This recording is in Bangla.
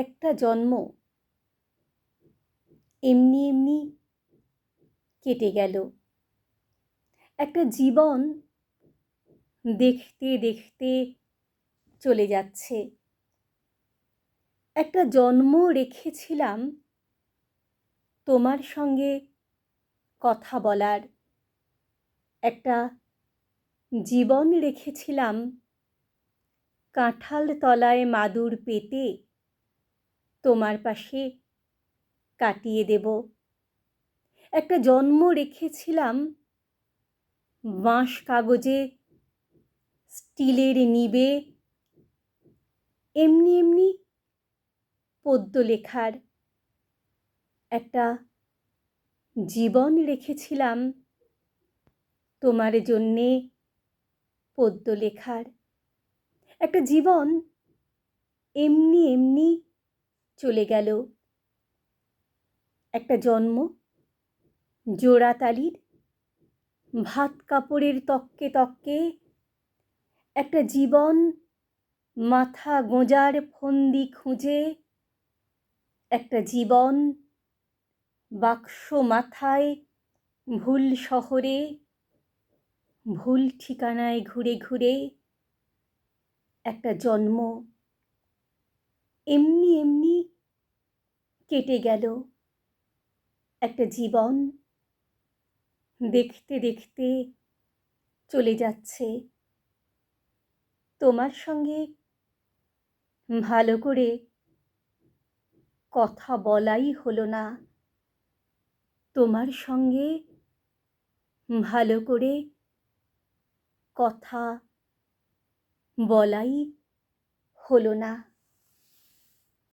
একটা জন্ম এমনি এমনি কেটে গেল। একটা জীবন দেখতে দেখতে চলে যাচ্ছে। একটা জন্ম রেখেছিলাম তোমার সঙ্গে কথা বলার, একটা জীবন রেখেছিলাম কাঁঠাল তলায় মাদুর পেতে তোমার পাশে কাটিয়ে দেব। একটা জন্ম রেখেছিলাম বাঁশ কাগজে স্টিলের নিবে এমনি এমনি পদ্য লেখার। একটা জীবন রেখেছিলাম তোমার জন্যে পদ্য লেখার। একটা জীবন এমনি এমনি চলে গেল। একটা জন্ম জোড়াতালির ভাত কাপড়ের তক্কে তক্কে, একটা জীবন মাথা গোঁজার ফন্দি খুঁজে, একটা জীবন বাক্স মাথায় ভুল শহরে ভুল ঠিকানায় ঘুরে ঘুরে। একটা জন্ম এমনি এমনি কেটে গেল। একটা জীবন দেখতে দেখতে চলে যাচ্ছে। তোমার সঙ্গে ভালো করে কথা বলাই হলো না। তোমার সঙ্গে ভালো করে কথা বলাই হলো না।